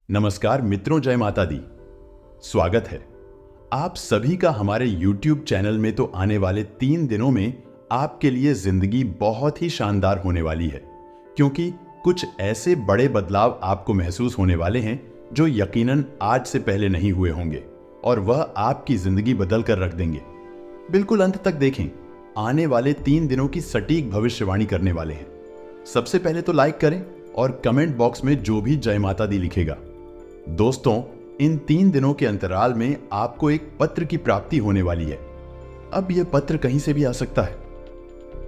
नमस्कार मित्रों, जय माता दी। स्वागत है आप सभी का हमारे YouTube चैनल में। तो आने वाले 3 दिनों में आपके लिए जिंदगी बहुत ही शानदार होने वाली है, क्योंकि कुछ ऐसे बड़े बदलाव आपको महसूस होने वाले हैं जो यकीनन आज से पहले नहीं हुए होंगे, और वह आपकी जिंदगी बदल कर रख देंगे। बिल्कुल अंत तक देखें, आने वाले 3 दिनों की सटीक भविष्यवाणी करने वाले हैं। सबसे पहले तो लाइक करें और कमेंट बॉक्स में जो भी जय माता दी लिखेगा। दोस्तों, इन 3 दिनों के अंतराल में आपको एक पत्र की प्राप्ति होने वाली है। अब यह पत्र कहीं से भी आ सकता है,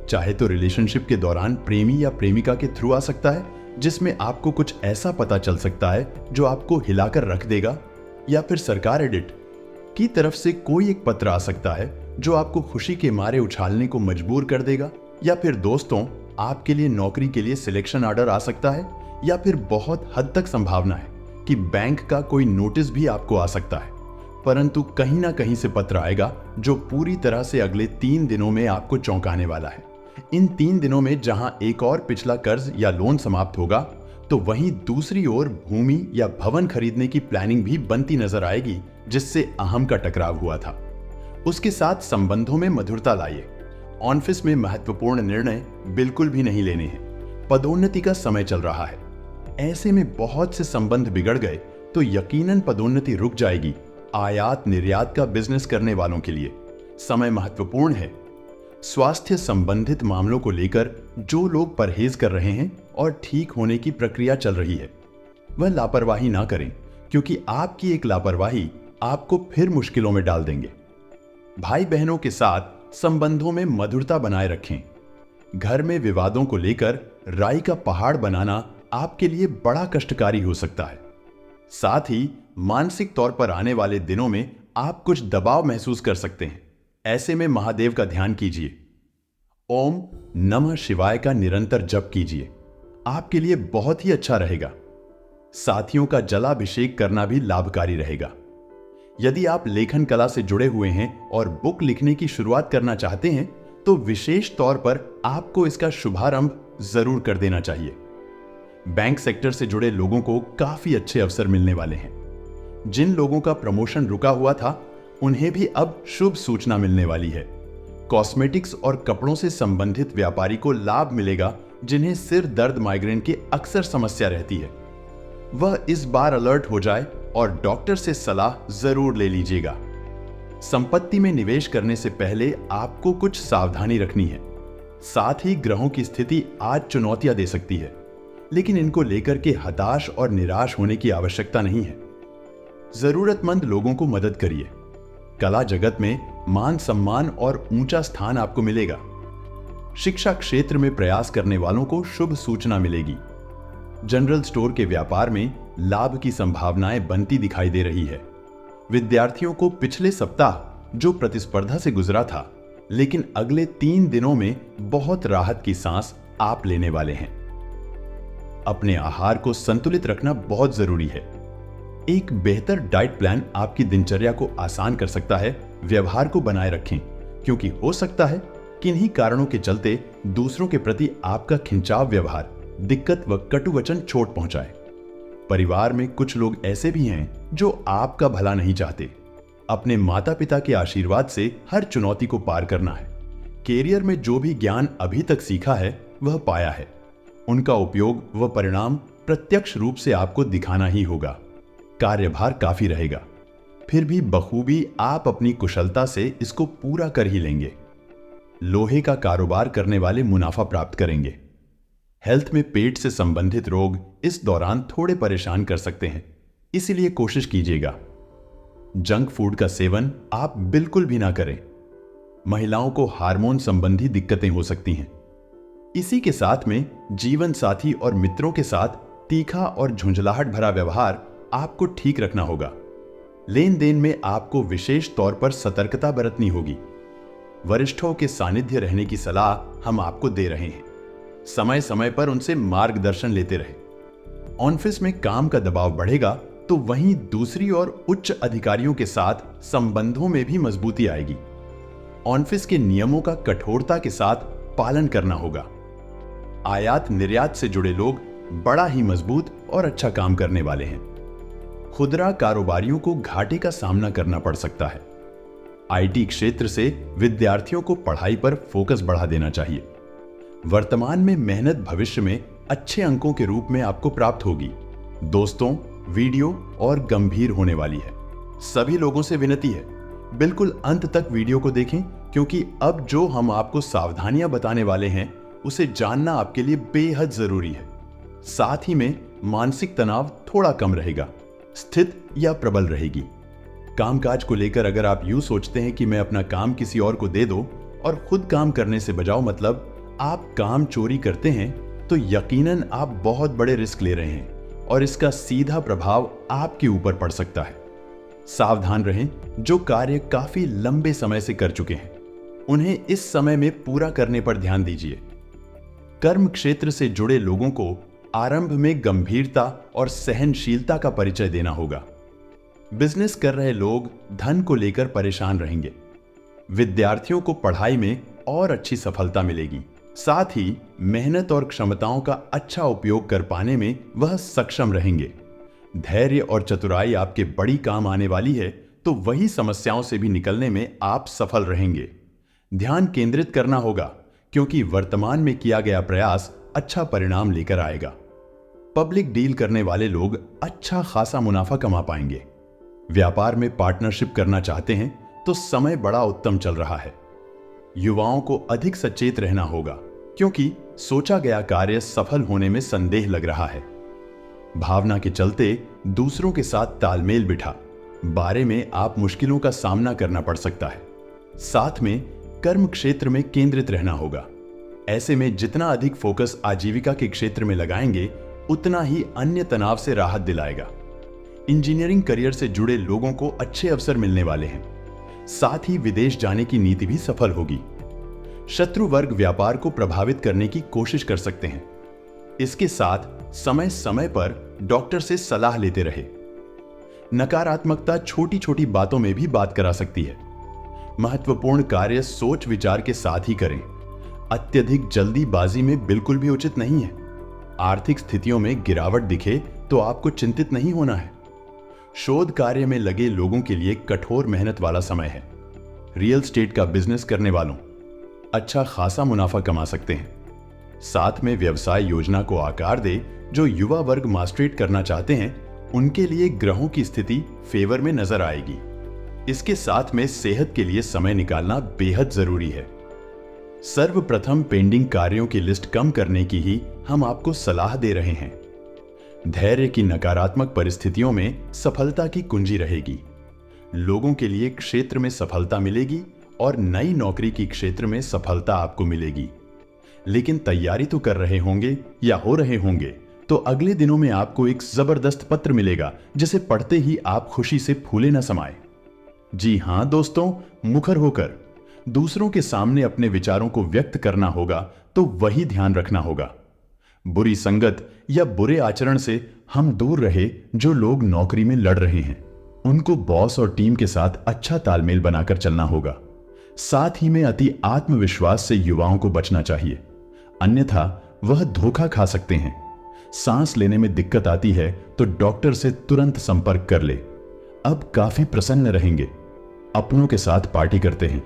चाहे तो रिलेशनशिप के दौरान प्रेमी या प्रेमिका के थ्रू आ सकता है, जिसमें आपको कुछ ऐसा पता चल सकता है जो आपको हिलाकर रख देगा, या फिर सरकार एडिट की तरफ से कोई एक पत्र आ सकता है जो आपको खुशी के मारे उछालने को मजबूर कर देगा, या फिर दोस्तों आपके लिए नौकरी के लिए सिलेक्शन ऑर्डर आ सकता है, या फिर बहुत हद तक संभावना है कि बैंक का कोई नोटिस भी आपको आ सकता है। परंतु कहीं ना कहीं से पत्र आएगा जो पूरी तरह से अगले 3 दिनों में आपको चौंकाने वाला है। इन 3 दिनों में जहां एक और पिछला कर्ज या लोन समाप्त होगा, तो वहीं दूसरी ओर भूमि या भवन खरीदने की प्लानिंग भी बनती नजर आएगी, जिससे अहम का टकराव हुआ था। उसके साथ संबंधों में मधुरता लाइए। ऑफिस में महत्वपूर्ण निर्णय बिल्कुल भी नहीं लेने हैं। पदोन्नति का समय चल रहा है। ऐसे में बहुत से संबंध बिगड़ गए तो यकीनन पदोन्नति रुक जाएगी। आयात निर्यात का बिजनेस करने वालों के लिए समय महत्वपूर्ण है। स्वास्थ्य संबंधित मामलों को लेकर जो लोग परहेज कर रहे हैं और ठीक होने की प्रक्रिया चल रही है, वह लापरवाही ना करें, क्योंकि आपकी एक लापरवाही आपको फिर मुश्किलों में डाल देंगे। भाई बहनों के साथ संबंधों में मधुरता बनाए रखें। घर में विवादों को लेकर राई का पहाड़ बनाना आपके लिए बड़ा कष्टकारी हो सकता है। साथ ही मानसिक तौर पर आने वाले दिनों में आप कुछ दबाव महसूस कर सकते हैं। ऐसे में महादेव का ध्यान कीजिए। ओम नमः शिवाय का निरंतर जप कीजिए, आपके लिए बहुत ही अच्छा रहेगा। साथियों का जलाभिषेक करना भी लाभकारी रहेगा। यदि आप लेखन कला से जुड़े हुए हैं और बुक लिखने की शुरुआत करना चाहते हैं, तो विशेष तौर पर आपको इसका शुभारंभ जरूर कर देना चाहिए। बैंक सेक्टर से जुड़े लोगों को काफी अच्छे अवसर मिलने वाले हैं। जिन लोगों का प्रमोशन रुका हुआ था, उन्हें भी अब शुभ सूचना मिलने वाली है। कॉस्मेटिक्स और कपड़ों से संबंधित व्यापारी को लाभ मिलेगा, जिन्हें सिर दर्द माइग्रेन की अक्सर समस्या रहती है। वह इस बार अलर्ट हो जाए और डॉक्टर से सलाह जरूर ले लीजिएगा। संपत्ति में निवेश करने से पहले आपको कुछ सावधानी रखनी है। साथ ही ग्रहों की स्थिति आज चुनौतियां दे सकती है, लेकिन इनको लेकर के हताश और निराश होने की आवश्यकता नहीं है। जरूरतमंद लोगों को मदद करिए। कला जगत में मान सम्मान और ऊंचा स्थान आपको मिलेगा। शिक्षा क्षेत्र में प्रयास करने वालों को शुभ सूचना मिलेगी। जनरल स्टोर के व्यापार में लाभ की संभावनाएं बनती दिखाई दे रही है। विद्यार्थियों को पिछले सप्ताह जो प्रतिस्पर्धा से गुजरा था, लेकिन अगले 3 दिनों में बहुत राहत की सांस आप लेने वाले हैं। अपने आहार को संतुलित रखना बहुत जरूरी है। एक बेहतर डाइट प्लान आपकी दिनचर्या को आसान कर सकता है। व्यवहार को बनाए रखें, क्योंकि हो सकता है किन्हीं कारणों के चलते दूसरों के प्रति आपका खिंचाव व्यवहार दिक्कत व कटु वचन चोट पहुंचाए। परिवार में कुछ लोग ऐसे भी हैं जो आपका भला नहीं चाहते। अपने माता पिता के आशीर्वाद से हर चुनौती को पार करना है। कैरियर में जो भी ज्ञान अभी तक सीखा है, वह पाया है। उनका उपयोग व परिणाम प्रत्यक्ष रूप से आपको दिखाना ही होगा। कार्यभार काफी रहेगा, फिर भी बखूबी आप अपनी कुशलता से इसको पूरा कर ही लेंगे। लोहे का कारोबार करने वाले मुनाफा प्राप्त करेंगे। हेल्थ में पेट से संबंधित रोग इस दौरान थोड़े परेशान कर सकते हैं, इसीलिए कोशिश कीजिएगा। जंक फूड का सेवन आप बिल्कुल भी ना करें। महिलाओं को हार्मोन संबंधी दिक्कतें हो सकती हैं। इसी के साथ में जीवन साथी और मित्रों के साथ तीखा और झुंझलाहट भरा व्यवहार आपको ठीक रखना होगा। लेन देन में आपको विशेष तौर पर सतर्कता बरतनी होगी। वरिष्ठों के सानिध्य रहने की सलाह हम आपको दे रहे हैं। समय समय पर उनसे मार्गदर्शन लेते रहे। ऑफिस में काम का दबाव बढ़ेगा, तो वहीं दूसरी ओर उच्च अधिकारियों के साथ संबंधों में भी मजबूती आएगी। ऑफिस के नियमों का कठोरता के साथ पालन करना होगा। आयात निर्यात से जुड़े लोग बड़ा ही मजबूत और अच्छा काम करने वाले हैं। खुदरा कारोबारियों को घाटे का सामना करना पड़ सकता है। आईटी क्षेत्र से विद्यार्थियों को पढ़ाई पर फोकस बढ़ा देना चाहिए। वर्तमान में मेहनत भविष्य में अच्छे अंकों के रूप में आपको प्राप्त होगी। दोस्तों, वीडियो और गंभीर होने वाली है। सभी लोगों से विनती है, बिल्कुल अंत तक वीडियो को देखें, क्योंकि अब जो हम आपको सावधानियां बताने वाले हैं उसे जानना आपके लिए बेहद जरूरी है। साथ ही में मानसिक तनाव थोड़ा कम रहेगा, स्थित या प्रबल रहेगी। कामकाज को लेकर अगर आप यूं सोचते हैं कि मैं अपना काम किसी और को दे दो और खुद काम करने से बजाओ, मतलब आप काम चोरी करते हैं, तो यकीनन आप बहुत बड़े रिस्क ले रहे हैं और इसका सीधा प्रभाव आपके ऊपर पड़ सकता है। सावधान रहें, जो कार्य काफी लंबे समय से कर चुके हैं उन्हें इस समय में पूरा करने पर ध्यान दीजिए। कर्म क्षेत्र से जुड़े लोगों को आरंभ में गंभीरता और सहनशीलता का परिचय देना होगा। बिजनेस कर रहे लोग धन को लेकर परेशान रहेंगे। विद्यार्थियों को पढ़ाई में और अच्छी सफलता मिलेगी। साथ ही मेहनत और क्षमताओं का अच्छा उपयोग कर पाने में वह सक्षम रहेंगे। धैर्य और चतुराई आपके बड़ी काम आने वाली है, तो वही समस्याओं से भी निकलने में आप सफल रहेंगे। ध्यान केंद्रित करना होगा, क्योंकि वर्तमान में किया गया प्रयास अच्छा परिणाम लेकर आएगा। पब्लिक डील करने वाले लोग अच्छा खासा मुनाफा कमा पाएंगे। व्यापार में पार्टनरशिप करना चाहते हैं तो समय बड़ा उत्तम चल रहा है। युवाओं को अधिक सचेत रहना होगा, क्योंकि सोचा गया कार्य सफल होने में संदेह लग रहा है। भावना के चलते दूसरों के साथ तालमेल बिठा बारे में आप मुश्किलों का सामना करना पड़ सकता है। साथ में कर्म क्षेत्र में केंद्रित रहना होगा। ऐसे में जितना अधिक फोकस आजीविका के क्षेत्र में लगाएंगे, उतना ही अन्य तनाव से राहत दिलाएगा। इंजीनियरिंग करियर से जुड़े लोगों को अच्छे अवसर मिलने वाले हैं। साथ ही विदेश जाने की नीति भी सफल होगी। शत्रु वर्ग व्यापार को प्रभावित करने की कोशिश कर सकते हैं। इसके साथ समय समय पर डॉक्टर से सलाह लेते रहे। नकारात्मकता छोटी छोटी बातों में भी बात करा सकती है। महत्वपूर्ण कार्य सोच विचार के साथ ही करें। अत्यधिक जल्दीबाजी में बिल्कुल भी उचित नहीं है। आर्थिक स्थितियों में गिरावट दिखे तो आपको चिंतित नहीं होना है। शोध कार्य में लगे लोगों के लिए कठोर मेहनत वाला समय है। रियल एस्टेट का बिजनेस करने वालों अच्छा खासा मुनाफा कमा सकते हैं। साथ में व्यवसाय योजना को आकार दे। जो युवा वर्ग मास्टरेट करना चाहते हैं, उनके लिए ग्रहों की स्थिति फेवर में नजर आएगी। इसके साथ में सेहत के लिए समय निकालना बेहद जरूरी है। सर्वप्रथम पेंडिंग कार्यों की लिस्ट कम करने की ही हम आपको सलाह दे रहे हैं। धैर्य की नकारात्मक परिस्थितियों में सफलता की कुंजी रहेगी। लोगों के लिए क्षेत्र में सफलता मिलेगी और नई नौकरी की क्षेत्र में सफलता आपको मिलेगी। लेकिन तैयारी तो कर रहे होंगे या हो रहे होंगे, तो अगले दिनों में आपको एक जबरदस्त पत्र मिलेगा, जिसे पढ़ते ही आप खुशी से फूले न समाए। जी हां दोस्तों, मुखर होकर दूसरों के सामने अपने विचारों को व्यक्त करना होगा, तो वही ध्यान रखना होगा। बुरी संगत या बुरे आचरण से हम दूर रहे। जो लोग नौकरी में लड़ रहे हैं, उनको बॉस और टीम के साथ अच्छा तालमेल बनाकर चलना होगा। साथ ही में अति आत्मविश्वास से युवाओं को बचना चाहिए, अन्यथा वह धोखा खा सकते हैं। सांस लेने में दिक्कत आती है तो डॉक्टर से तुरंत संपर्क कर ले। अब काफी प्रसन्न रहेंगे। अपनों के साथ पार्टी करते हैं।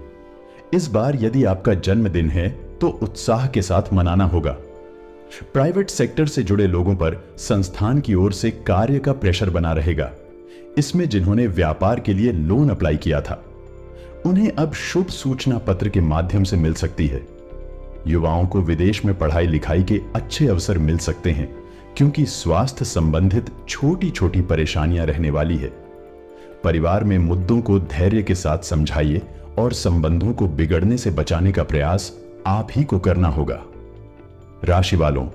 इस बार यदि आपका जन्मदिन है तो उत्साह के साथ मनाना होगा। प्राइवेट सेक्टर से जुड़े लोगों पर संस्थान की ओर से कार्य का प्रेशर बना रहेगा। इसमें जिन्होंने व्यापार के लिए लोन अप्लाई किया था, उन्हें अब शुभ सूचना पत्र के माध्यम से मिल सकती है। युवाओं को विदेश में पढ़ाई लिखाई के अच्छे अवसर मिल सकते हैं, क्योंकि स्वास्थ्य संबंधित छोटी छोटी परेशानियां रहने वाली है। परिवार में मुद्दों को धैर्य के साथ समझाइए और संबंधों को बिगड़ने से बचाने का प्रयास आप ही को करना होगा। राशि वालों,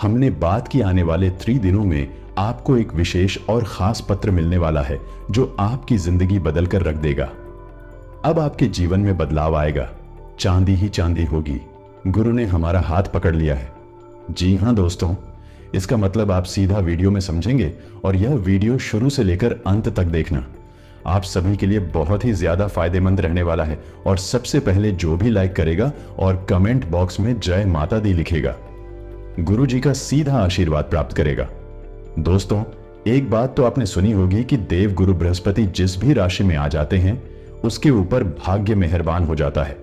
हमने बात की आने वाले 3 दिनों में आपको एक विशेष और खास पत्र मिलने वाला है, जो आपकी जिंदगी बदल कर रख देगा। अब आपके जीवन में बदलाव आएगा। चांदी ही चांदी होगी। गुरु ने हमारा हाथ पकड़ लिया है। जी हां दोस्तों, इसका मतलब आप सीधा वीडियो में समझेंगे और यह वीडियो शुरू से लेकर अंत तक देखना। आप सभी के लिए बहुत ही ज्यादा फायदेमंद रहने वाला है। और सबसे पहले जो भी लाइक करेगा और कमेंट बॉक्स में जय माता दी लिखेगा, गुरु जी का सीधा आशीर्वाद प्राप्त करेगा। दोस्तों, एक बात तो आपने सुनी होगी कि देव गुरु बृहस्पति जिस भी राशि में आ जाते हैं उसके ऊपर भाग्य मेहरबान हो जाता है।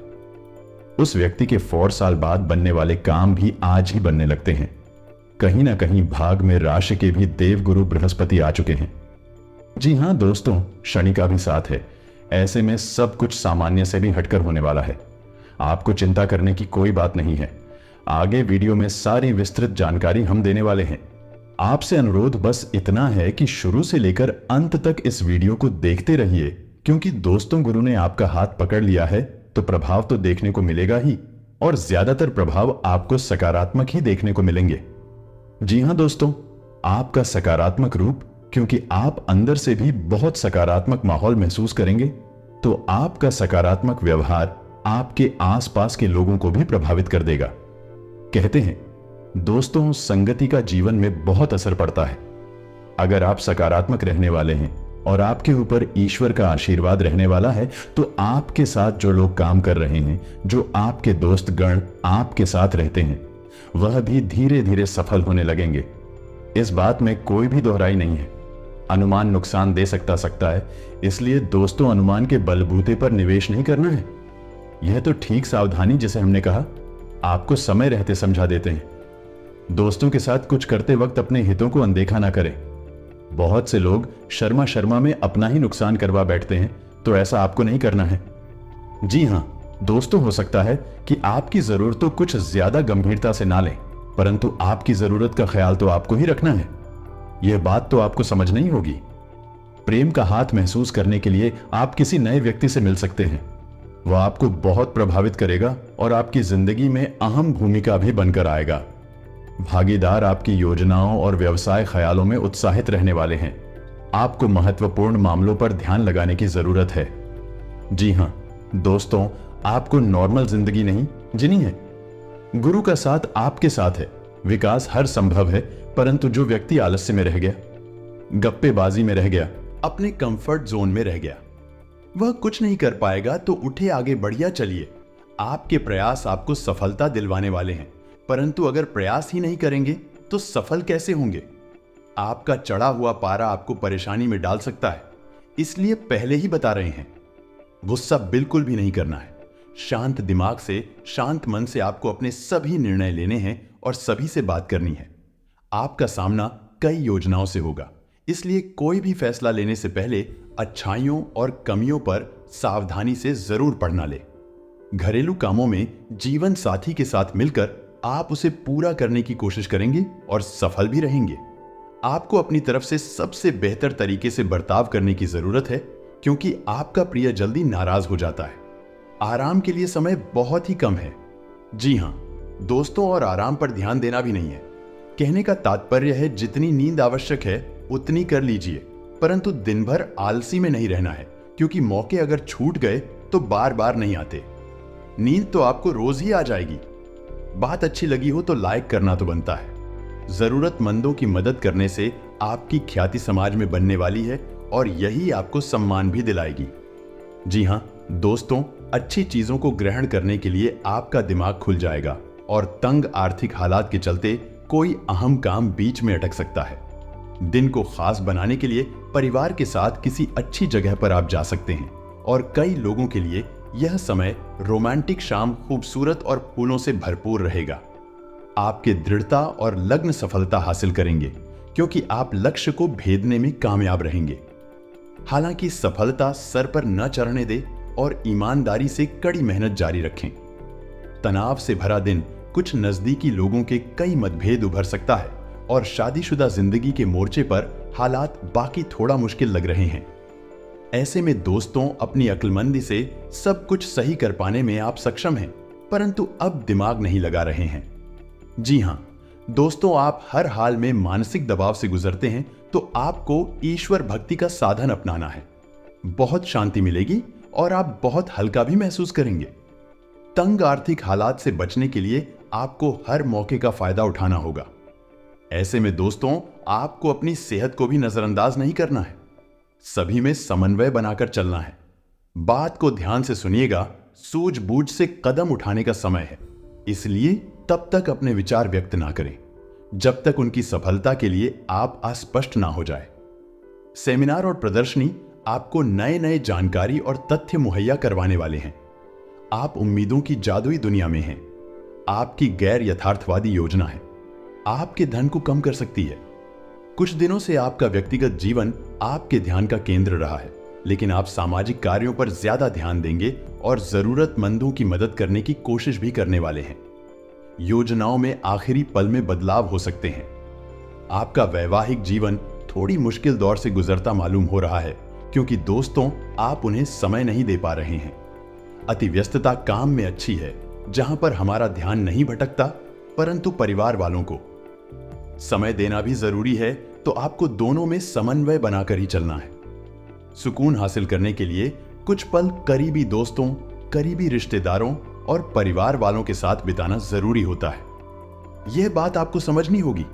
उस व्यक्ति के 4 साल बाद बनने वाले काम भी आज ही बनने लगते हैं। कहीं ना कहीं भाग में राशि के भी देव गुरु बृहस्पति आ चुके हैं। जी हां दोस्तों, शनि का भी साथ है। ऐसे में सब कुछ सामान्य से भी हटकर होने वाला है। आपको चिंता करने की कोई बात नहीं है। आगे वीडियो में सारी विस्तृत जानकारी हम देने वाले हैं। आपसे अनुरोध बस इतना है कि शुरू से लेकर अंत तक इस वीडियो को देखते रहिए, क्योंकि दोस्तों गुरु ने आपका हाथ पकड़ लिया है तो प्रभाव तो देखने को मिलेगा ही, और ज्यादातर प्रभाव आपको सकारात्मक ही देखने को मिलेंगे। जी हां दोस्तों, आपका सकारात्मक रूप, क्योंकि आप अंदर से भी बहुत सकारात्मक माहौल महसूस करेंगे, तो आपका सकारात्मक व्यवहार आपके आसपास के लोगों को भी प्रभावित कर देगा। कहते हैं दोस्तों, संगति का जीवन में बहुत असर पड़ता है। अगर आप सकारात्मक रहने वाले हैं और आपके ऊपर ईश्वर का आशीर्वाद रहने वाला है, तो आपके साथ जो लोग काम कर रहे हैं, जो आपके दोस्त गण आपके साथ रहते हैं, वह भी धीरे धीरे सफल होने लगेंगे। इस बात में कोई भी दोहराई नहीं है। अनुमान नुकसान दे सकता है, इसलिए दोस्तों अनुमान के बलबूते पर निवेश नहीं करना है। यह तो ठीक सावधानी, जिसे हमने कहा, आपको समय रहते समझा देते हैं। दोस्तों के साथ कुछ करते वक्त अपने हितों को अनदेखा ना करें। बहुत से लोग शर्मा में अपना ही नुकसान करवा बैठते हैं, तो ऐसा आपको नहीं करना है। जी हां दोस्तों, हो सकता है कि आपकी जरूरतों कुछ ज्यादा गंभीरता से ना लें, परंतु आपकी जरूरत का ख्याल तो आपको ही रखना है। यह बात तो आपको समझनी ही होगी। प्रेम का हाथ महसूस करने के लिए आप किसी नए व्यक्ति से मिल सकते हैं। वह आपको बहुत प्रभावित करेगा और आपकी जिंदगी में अहम भूमिका भी बनकर आएगा। भागीदार आपकी योजनाओं और व्यवसाय ख्यालों में उत्साहित रहने वाले हैं। आपको महत्वपूर्ण मामलों पर ध्यान लगाने की जरूरत है। जी हां दोस्तों, आपको नॉर्मल जिंदगी नहीं जीनी है। गुरु का साथ आपके साथ है। विकास हर संभव है, परंतु जो व्यक्ति आलस्य में रह गया, गप्पेबाजी में रह गया, अपने कंफर्ट जोन में रह गया, वह कुछ नहीं कर पाएगा। तो उठे, आगे बढ़िया चलिए। आपके प्रयास आपको सफलता दिलवाने वाले हैं, परंतु अगर प्रयास ही नहीं करेंगे तो सफल कैसे होंगे? आपका चढ़ा हुआ पारा आपको परेशानी में डाल सकता है, इसलिए पहले ही बता रहे हैं, गुस्सा बिल्कुल भी नहीं करना है। शांत दिमाग से, शांत मन से आपको अपने सभी निर्णय लेने हैं और सभी से बात करनी है। आपका सामना कई योजनाओं से होगा, इसलिए कोई भी फैसला लेने से पहले अच्छाइयों और कमियों पर सावधानी से जरूर पढ़ना ले। घरेलू कामों में जीवन साथी के साथ मिलकर आप उसे पूरा करने की कोशिश करेंगे और सफल भी रहेंगे। आपको अपनी तरफ से सबसे बेहतर तरीके से बर्ताव करने की जरूरत है, क्योंकि आपका प्रिय जल्दी नाराज हो जाता है। आराम के लिए समय बहुत ही कम है। जी हां दोस्तों, और आराम पर ध्यान देना भी नहीं है। कहने का तात्पर्य है, जितनी नींद आवश्यक है उतनी कर लीजिए, परंतु दिन भर आलसी में नहीं रहना है, क्योंकि मौके अगर छूट गए तो बार बार नहीं आते। नींद तो आपको रोज ही आ जाएगी। बात अच्छी लगी हो तो लाइक करना तो बनता है। जरूरतमंदों की मदद करने से आपकी ख्याति समाज में बनने वाली है और यही आपको सम्मान भी दिलाएगी। जी हां दोस्तों, अच्छी चीजों को ग्रहण करने के लिए आपका दिमाग खुल जाएगा और तंग आर्थिक हालात के चलते कोई अहम काम बीच में अटक सकता है। दिन को खास बनाने के लिए परिवार के साथ किसी अच्छी जगह पर आप जा सकते हैं, और कई लोगों के लिए यह समय रोमांटिक शाम खूबसूरत और फूलों से भरपूर रहेगा। आपके दृढ़ता और लग्न सफलता हासिल करेंगे, क्योंकि आप लक्ष्य को भेदने में कामयाब रहेंगे। हालांकि सफलता सर पर न चढ़ने दे और ईमानदारी से कड़ी मेहनत जारी रखें। तनाव से भरा दिन, कुछ नजदीकी लोगों के कई मतभेद उभर सकता है और शादीशुदा जिंदगी के मोर्चे पर हालात बाकी थोड़ा मुश्किल लग रहे हैं। ऐसे में दोस्तों, अपनी अक्लमंदी से सब कुछ सही कर पाने में आप सक्षम हैं, परंतु अब दिमाग नहीं लगा रहे हैं। जी हां दोस्तों, आप हर हाल में मानसिक दबाव से गुजरते हैं, तो आपको ईश्वर भक्ति का साधन अपनाना है। बहुत शांति मिलेगी और आप बहुत हल्का भी महसूस करेंगे। तंग आर्थिक हालात से बचने के लिए आपको हर मौके का फायदा उठाना होगा। ऐसे में दोस्तों, आपको अपनी सेहत को भी नजरअंदाज नहीं करना है। सभी में समन्वय बनाकर चलना है। बात को ध्यान से सुनिएगा। सूझबूझ से कदम उठाने का समय है, इसलिए तब तक अपने विचार व्यक्त ना करें जब तक उनकी सफलता के लिए आप अस्पष्ट ना हो जाए। सेमिनार और प्रदर्शनी आपको नए नए जानकारी और तथ्य मुहैया करवाने वाले हैं। आप उम्मीदों की जादुई दुनिया में हैं। आपकी गैर यथार्थवादी योजना है आपके धन को कम कर सकती है। कुछ दिनों से आपका व्यक्तिगत जीवन आपके ध्यान का केंद्र रहा है, लेकिन आप सामाजिक कार्यों पर ज्यादा ध्यान देंगे और जरूरतमंदों की मदद करने की कोशिश भी करने वाले हैं। योजनाओं में आखिरी पल में बदलाव हो सकते हैं। आपका वैवाहिक जीवन थोड़ी मुश्किल दौर से गुजरता मालूम हो रहा है, क्योंकि दोस्तों आप उन्हें समय नहीं दे पा रहे हैं। अति व्यस्तता काम में अच्छी है, जहां पर हमारा ध्यान नहीं भटकता, परंतु परिवार वालों को समय देना भी जरूरी है, तो आपको दोनों में समन्वय बनाकर ही चलना है। सुकून हासिल करने के लिए कुछ पल करीबी दोस्तों, करीबी रिश्तेदारों और परिवार वालों के साथ बिताना जरूरी होता है। यह बात आपको समझनी होगी।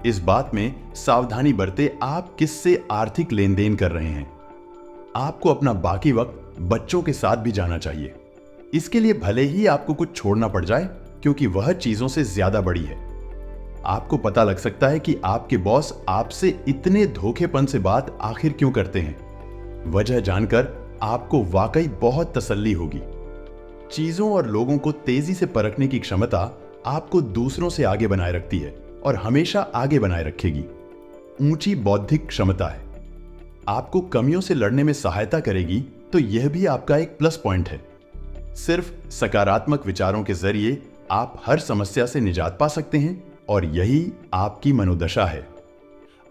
इस बात में सावधानी बरते आप किससे आर्थिक लेन देन कर रहे हैं। आपको अपना बाकी वक्त बच्चों के साथ भी जाना चाहिए। इसके लिए भले ही आपको कुछ छोड़ना पड़ जाए, क्योंकि वह चीजों से ज्यादा बड़ी है। आपको पता लग सकता है कि आपके बॉस आपसे इतने धोखेपन से बात आखिर क्यों करते हैं। वजह जानकर आपको वाकई बहुत तसल्ली होगी। चीजों और लोगों को तेजी से परखने की क्षमता आपको दूसरों से आगे बनाए रखती है और हमेशा आगे बनाए रखेगी। ऊंची बौद्धिक क्षमता है, आपको कमियों से लड़ने में सहायता करेगी, तो यह भी आपका एक प्लस पॉइंट है। सिर्फ सकारात्मक विचारों के जरिए आप हर समस्या से निजात पा सकते हैं और यही आपकी मनोदशा है।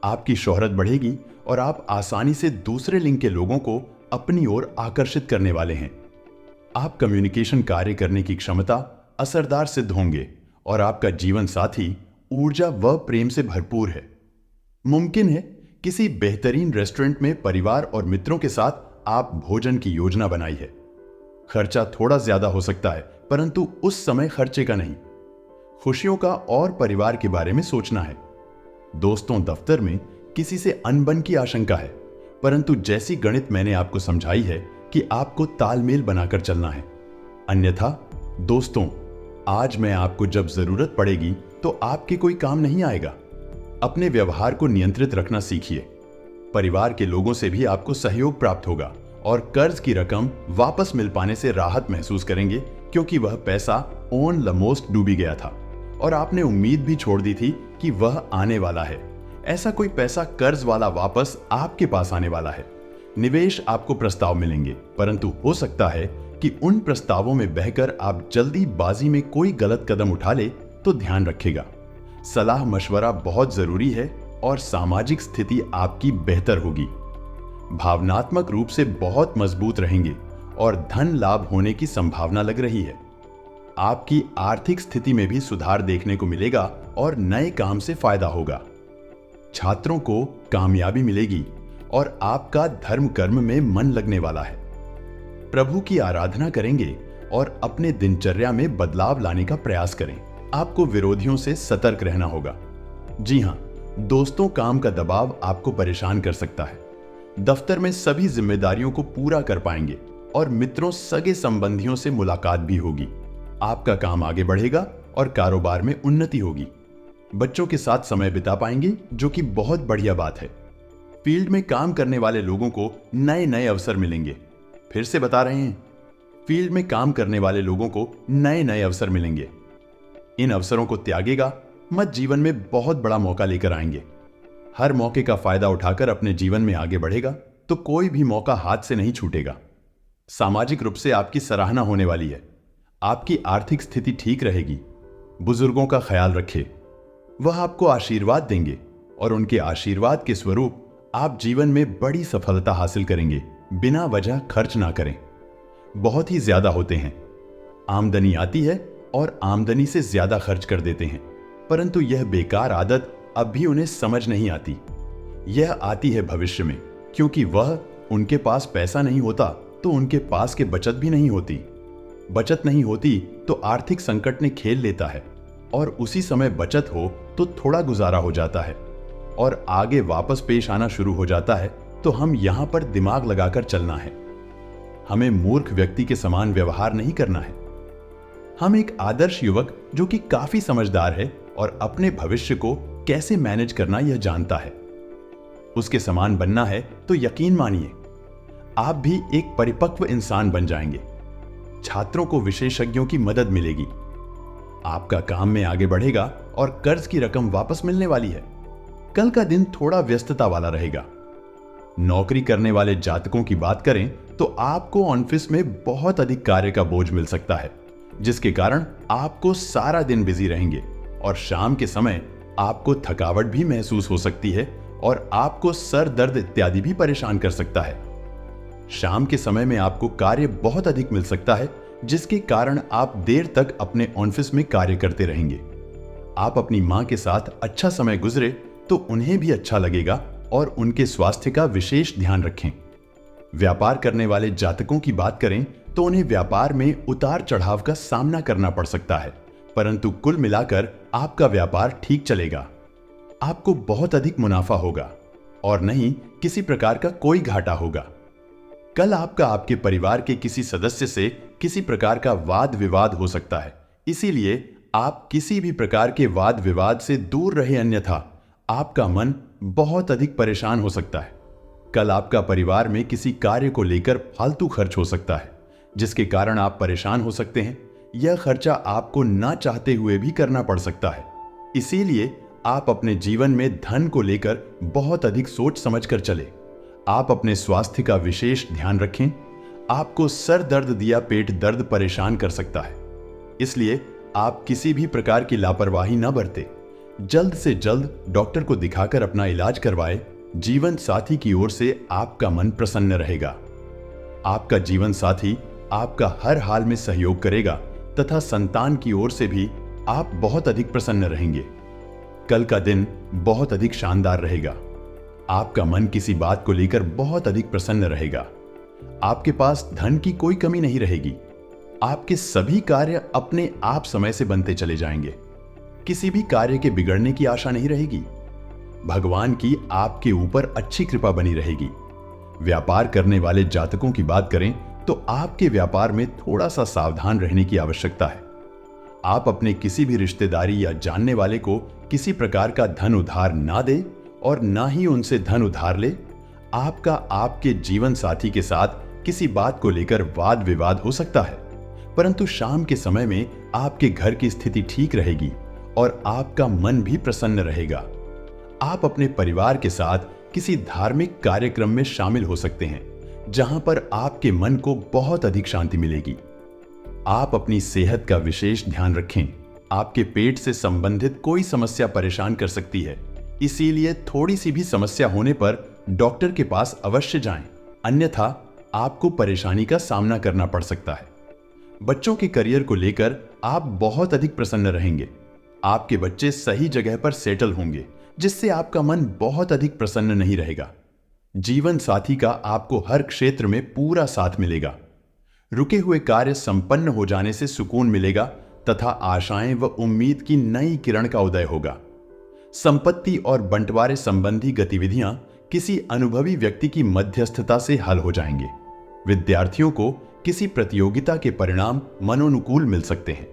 आपकी शोहरत बढ़ेगी और आप आसानी से दूसरे लिंग के लोगों को अपनी ओर आकर्षित करने वाले हैं। आप कम्युनिकेशन कार्य करने की क्षमता असरदार सिद्ध होंगे और आपका जीवन साथी ऊर्जा व प्रेम से भरपूर है। मुमकिन है किसी बेहतरीन रेस्टोरेंट में परिवार और मित्रों के साथ आप भोजन की योजना बनाई है। खर्चा थोड़ा ज्यादा हो सकता है, परंतु उस समय खर्चे का नहीं, खुशियों का और परिवार के बारे में सोचना है। दोस्तों, दफ्तर में किसी से अनबन की आशंका है, परंतु जैसी गणित मैंने आपको समझाई है कि आपको तालमेल बनाकर चलना है। अन्यथा दोस्तों, आज मैं आपको जब जरूरत पड़ेगी तो आपके कोई काम नहीं आएगा। अपने व्यवहार को नियंत्रित रखना सीखिए। परिवार के लोगों से भी आपको सहयोग प्राप्त होगा और कर्ज की रकम वापस मिल पाने से राहत महसूस करेंगे, क्योंकि वह पैसा ऑन लमोस्ट डूबी गया था और आपने उम्मीद भी छोड़ दी थी कि वह आने वाला है। ऐसा कोई पैसा कर्ज वाला वापस आपके पास आने वाला है। निवेश आपको प्रस्ताव मिलेंगे, परंतु हो सकता है कि उन प्रस्तावों में बहकर आप जल्दीबाजी में कोई गलत कदम उठा ले, तो ध्यान रखिएगा। सलाह मशवरा बहुत जरूरी है और सामाजिक स्थिति आपकी बेहतर होगी। भावनात्मक रूप से बहुत मजबूत रहेंगे और धन लाभ होने की संभावना लग रही है। आपकी आर्थिक स्थिति में भी सुधार देखने को मिलेगा और नए काम से फायदा होगा। छात्रों को कामयाबी मिलेगी और आपका धर्म कर्म में मन लगने वाला है। प्रभु की आराधना करेंगे और अपने दिनचर्या में बदलाव लाने का प्रयास करें। आपको विरोधियों से सतर्क रहना होगा। जी हां, दोस्तों, काम का दबाव आपको परेशान कर सकता है। दफ्तर में सभी जिम्मेदारियों को पूरा कर पाएंगे और मित्रों, सगे संबंधियों से मुलाकात भी होगी। आपका काम आगे बढ़ेगा और कारोबार में उन्नति होगी। बच्चों के साथ समय बिता पाएंगे, जो कि बहुत बढ़िया बात है। फील्ड में काम करने वाले लोगों को नए नए अवसर मिलेंगे। फिर से बता रहे हैं, फील्ड में काम करने वाले लोगों को नए नए अवसर मिलेंगे। इन अवसरों को त्यागेगा मत, जीवन में बहुत बड़ा मौका लेकर आएंगे। हर मौके का फायदा उठाकर अपने जीवन में आगे बढ़ेगा, तो कोई भी मौका हाथ से नहीं छूटेगा। सामाजिक रूप से आपकी सराहना होने वाली है। आपकी आर्थिक स्थिति ठीक रहेगी। बुजुर्गों का ख्याल रखें, वह आपको आशीर्वाद देंगे और उनके आशीर्वाद के स्वरूप आप जीवन में बड़ी सफलता हासिल करेंगे। बिना वजह खर्च ना करें, बहुत ही ज्यादा होते हैं। आमदनी आती है और आमदनी से ज्यादा खर्च कर देते हैं, परंतु यह बेकार आदत अब भी उन्हें समझ नहीं आती। यह आती है भविष्य में, क्योंकि वह उनके पास पैसा नहीं होता तो उनके पास के बचत भी नहीं होती। बचत नहीं होती तो आर्थिक संकट ने खेल लेता है और उसी समय बचत हो तो थोड़ा गुजारा हो जाता है और आगे वापस पेश आना शुरू हो जाता है। तो हम यहां पर दिमाग लगाकर चलना है। हमें मूर्ख व्यक्ति के समान व्यवहार नहीं करना है। हम एक आदर्श युवक जो कि काफी समझदार है और अपने भविष्य को कैसे मैनेज करना यह जानता है। उसके समान बनना है तो यकीन मानिए आप भी एक परिपक्व इंसान बन जाएंगे। छात्रों को विशेषज्ञों की मदद मिलेगी, आपका काम में आगे बढ़ेगा और कर्ज की रकम वापस मिलने वाली है। कल का दिन थोड़ा व्यस्तता वाला रहेगा। नौकरी करने वाले जातकों की बात करें तो आपको ऑफिस में बहुत अधिक कार्य का बोझ मिल सकता है, जिसके कारण आपको सारा दिन बिजी रहेंगे और शाम के समय आपको थकावट भी महसूस हो सकती है और आपको सर दर्द इत्यादि भी परेशान कर सकता है। शाम के समय में आपको कार्य बहुत अधिक मिल सकता है, जिसके कारण आप देर तक अपने ऑफिस में कार्य करते रहेंगे। आप अपनी मां के साथ अच्छा समय गुजरे तो उन्हें भी अच्छा लगेगा और उनके स्वास्थ्य का विशेष ध्यान रखें। व्यापार करने वाले जातकों की बात करें तो उन्हें व्यापार में उतार चढ़ाव का सामना करना पड़ सकता है, परंतु कुल मिलाकर आपका व्यापार ठीक चलेगा। आपको बहुत अधिक मुनाफा होगा और नहीं किसी प्रकार का कोई घाटा होगा। कल आपका आपके परिवार के किसी सदस्य से किसी प्रकार का वाद विवाद हो सकता है, इसीलिए आप किसी भी प्रकार के वाद विवाद से दूर रहे, अन्यथा आपका मन बहुत अधिक परेशान हो सकता है। कल आपका परिवार में किसी कार्य को लेकर फालतू खर्च हो सकता है, जिसके कारण आप परेशान हो सकते हैं। यह खर्चा आपको ना चाहते हुए भी करना पड़ सकता है, इसीलिए आप अपने जीवन में धन को लेकर बहुत अधिक सोच समझकर चले। आप अपने स्वास्थ्य का विशेष ध्यान रखें। आपको सर दर्द या पेट दर्द परेशान कर सकता है, इसलिए आप किसी भी प्रकार की लापरवाही न बरतें। जल्द से जल्द डॉक्टर को दिखाकर अपना इलाज करवाएं। जीवन साथी की ओर से आपका मन प्रसन्न रहेगा। आपका जीवन साथी आपका हर हाल में सहयोग करेगा तथा संतान की ओर से भी आप बहुत अधिक प्रसन्न रहेंगे। कल का दिन बहुत अधिक शानदार रहेगा। आपका मन किसी बात को लेकर बहुत अधिक प्रसन्न रहेगा। आपके पास धन की कोई कमी नहीं रहेगी। आपके सभी कार्य अपने आप समय से बनते चले जाएंगे। किसी भी कार्य के बिगड़ने की आशा नहीं रहेगी। भगवान की आपके ऊपर अच्छी कृपा बनी रहेगी। व्यापार करने वाले जातकों की बात करें तो आपके व्यापार में थोड़ा सा सावधान रहने की आवश्यकता है। आप अपने किसी भी रिश्तेदारी या जानने वाले को किसी प्रकार का धन उधार ना दे और ना ही उनसे धन उधार ले। आपका आपके जीवन साथी के साथ किसी बात को लेकर वाद विवाद हो सकता है, परंतु शाम के समय में आपके घर की स्थिति ठीक रहेगी और आपका मन भी प्रसन्न रहेगा। आप अपने परिवार के साथ किसी धार्मिक कार्यक्रम में शामिल हो सकते हैं, जहां पर आपके मन को बहुत अधिक शांति मिलेगी। आप अपनी सेहत का विशेष ध्यान रखें। आपके पेट से संबंधित कोई समस्या परेशान कर सकती है, इसीलिए थोड़ी सी भी समस्या होने पर डॉक्टर के पास अवश्य जाएं, अन्यथा आपको परेशानी का सामना करना पड़ सकता है। बच्चों के करियर को लेकर आप बहुत अधिक प्रसन्न रहेंगे। आपके बच्चे सही जगह पर सेटल होंगे, जिससे आपका मन बहुत अधिक प्रसन्न नहीं रहेगा। जीवन साथी का आपको हर क्षेत्र में पूरा साथ मिलेगा। रुके हुए कार्य संपन्न हो जाने से सुकून मिलेगा तथा आशाएं व उम्मीद की नई किरण का उदय होगा। संपत्ति और बंटवारे संबंधी गतिविधियां किसी अनुभवी व्यक्ति की मध्यस्थता से हल हो जाएंगे। विद्यार्थियों को किसी प्रतियोगिता के परिणाम मनोनुकूल मिल सकते हैं।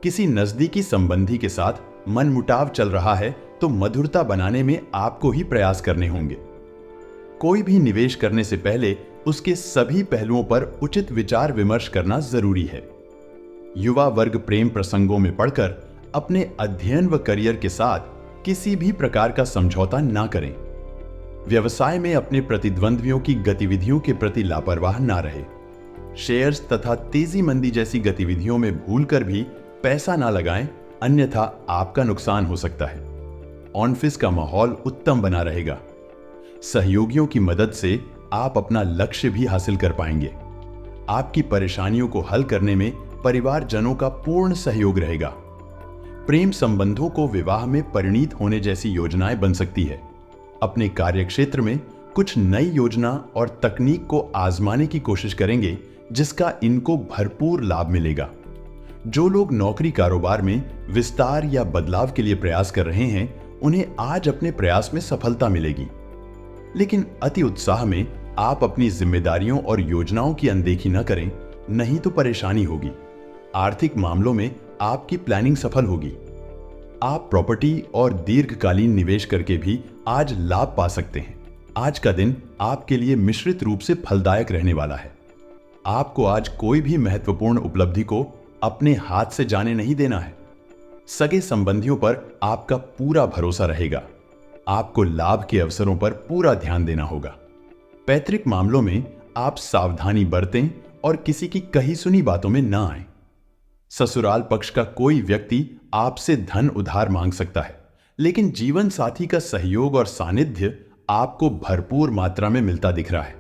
किसी नजदीकी संबंधी के साथ मनमुटाव चल रहा है तो मधुरता बनाने में आपको ही प्रयास करने होंगे। कोई भी निवेश करने से पहले उसके सभी पहलुओं पर उचित विचार विमर्श करना जरूरी है। युवा वर्ग प्रेम प्रसंगों में पड़कर अपने अध्ययन व करियर के साथ किसी भी प्रकार का समझौता ना करें। व्यवसाय में अपने प्रतिद्वंद्वियों की गतिविधियों के प्रति लापरवाह ना रहे। शेयर्स तथा तेजी मंदी जैसी गतिविधियों में भूलकर भी पैसा ना लगाएं, अन्यथा आपका नुकसान हो सकता है। ऑफिस का माहौल उत्तम बना रहेगा। सहयोगियों की मदद से आप अपना लक्ष्य भी हासिल कर पाएंगे। आपकी परेशानियों को हल करने में परिवारजनों का पूर्ण सहयोग रहेगा। प्रेम संबंधों को विवाह में परिणीत होने जैसी योजनाएं बन सकती है। अपने कार्यक्षेत्र में कुछ नई योजना और तकनीक को आजमाने की कोशिश करेंगे, जिसका इनको भरपूर लाभ मिलेगा। जो लोग नौकरी कारोबार में विस्तार या बदलाव के लिए प्रयास कर रहे हैं, उन्हें आज अपने प्रयास में सफलता मिलेगी। लेकिन अति उत्साह में आप अपनी जिम्मेदारियों और योजनाओं की अनदेखी न करें, नहीं तो परेशानी होगी। आर्थिक मामलों में आपकी प्लानिंग सफल होगी। आप प्रॉपर्टी और दीर्घकालीन निवेश करके भी आज लाभ पा सकते हैं। आज का दिन आपके लिए मिश्रित रूप से फलदायक रहने वाला है। आपको आज कोई भी महत्वपूर्ण उपलब्धि को अपने हाथ से जाने नहीं देना है। सगे संबंधियों पर आपका पूरा भरोसा रहेगा। आपको लाभ के अवसरों पर पूरा ध्यान देना होगा। पैतृक मामलों में आप सावधानी बरतें और किसी की कही सुनी बातों में ना आएं। ससुराल पक्ष का कोई व्यक्ति आपसे धन उधार मांग सकता है, लेकिन जीवन साथी का सहयोग और सानिध्य आपको भरपूर मात्रा में मिलता दिख रहा है।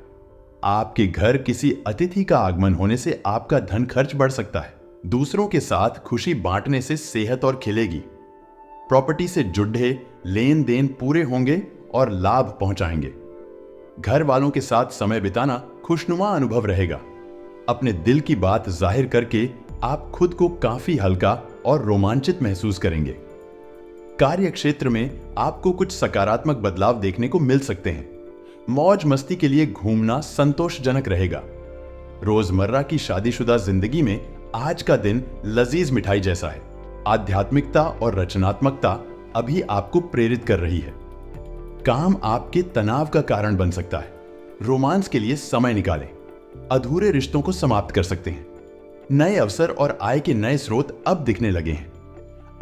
आपके घर किसी अतिथि का आगमन होने से आपका धन खर्च बढ़ सकता है। दूसरों के साथ खुशी बांटने से सेहत और खिलेगी। प्रॉपर्टी से जुड़े लेन देन पूरे होंगे और लाभ पहुंचाएंगे। घर वालों के साथ समय बिताना खुशनुमा अनुभव रहेगा। अपने दिल की बात जाहिर करके आप खुद को काफी हल्का और रोमांचित महसूस करेंगे। कार्य क्षेत्र में आपको कुछ सकारात्मक बदलाव देखने को मिल सकते हैं। मौज मस्ती के लिए घूमना संतोषजनक रहेगा। रोजमर्रा की शादीशुदा जिंदगी में आज का दिन लजीज मिठाई जैसा है। आध्यात्मिकता और रचनात्मकता अभी आपको प्रेरित कर रही है। काम आपके तनाव का कारण बन सकता है। रोमांस के लिए समय निकालें। अधूरे रिश्तों को समाप्त कर सकते हैं। नए अवसर और आय के नए स्रोत अब दिखने लगे हैं।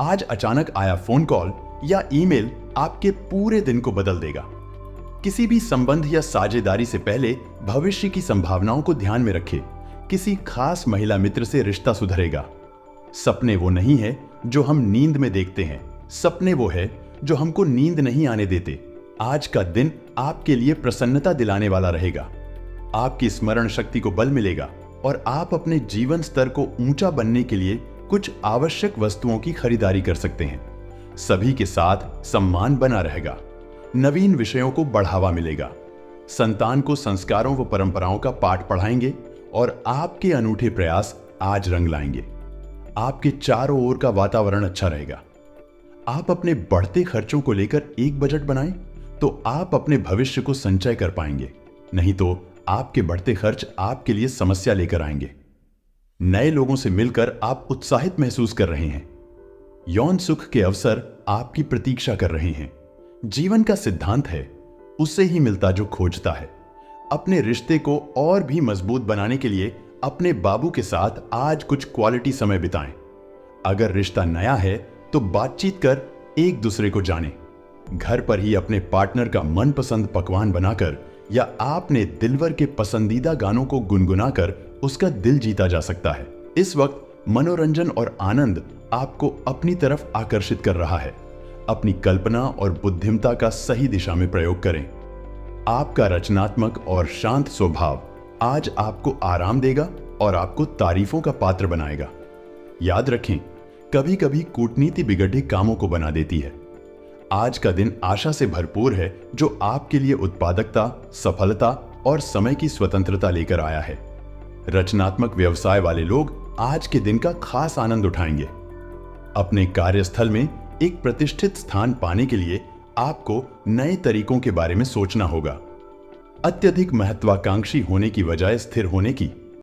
आज अचानक आया फोन कॉल या ईमेल आपके पूरे दिन को बदल देगा। किसी भी संबंध या साझेदारी से पहले भविष्य की संभावनाओं को ध्यान में रखें। किसी खास महिला मित्र से रिश्ता सुधरेगा। सपने वो नहीं है जो हम नींद में देखते हैं, सपने वो है जो हमको नींद नहीं आने देते। आज का दिन आपके लिए प्रसन्नता दिलाने वाला रहेगा। आपकी स्मरण शक्ति को बल मिलेगा और आप अपने जीवन स्तर को ऊंचा बनने के लिए कुछ आवश्यक वस्तुओं की खरीदारी कर सकते हैं। सभी के साथ सम्मान बना रहेगा। नवीन विषयों को बढ़ावा मिलेगा। संतान को संस्कारों व परंपराओं का पाठ पढ़ाएंगे और आपके अनूठे प्रयास आज रंग लाएंगे। आपके चारों ओर का वातावरण अच्छा रहेगा। आप अपने बढ़ते खर्चों को लेकर एक बजट बनाएं तो आप अपने भविष्य को संचय कर पाएंगे, नहीं तो आपके बढ़ते खर्च आपके लिए समस्या लेकर आएंगे। नए लोगों से मिलकर आप उत्साहित महसूस कर रहे हैं। यौन सुख के अवसर आपकी प्रतीक्षा कर रहे हैं। जीवन का सिद्धांत है, उससे ही मिलता जो खोजता है। अपने रिश्ते को और भी मजबूत बनाने के लिए अपने बाबू के साथ आज कुछ क्वालिटी समय बिताएं। अगर रिश्ता नया है तो बातचीत कर एक दूसरे को जानें। घर पर ही अपने पार्टनर का मनपसंद पकवान बनाकर या आपने दिलवर के पसंदीदा गानों को गुनगुनाकर उसका दिल जीता जा सकता है। इस वक्त मनोरंजन और आनंद आपको अपनी तरफ आकर्षित कर रहा है। अपनी कल्पना और बुद्धिमत्ता का सही दिशा में प्रयोग करें। आपका रचनात्मक और शांत स्वभाव आज आपको आराम देगा और आपको तारीफों का पात्र बनाएगा। याद रखें, कभी कभी कूटनीति बिगड़े कामों को बना देती है। आज का दिन आशा से भरपूर है जो आपके लिए उत्पादकता, सफलता और समय की स्वतंत्रता लेकर आया है। रचनात्मक व्यवसाय वाले लोग आज के दिन का खास आनंद उठाएंगे। अपने कार्यस्थल में एक प्रतिष्ठित स्थान पाने के लिए आपको नए तरीकों के बारे में सोचना होगा। अत्यधिक महत्वाकांक्षी होने की बजाय स्थिर होने की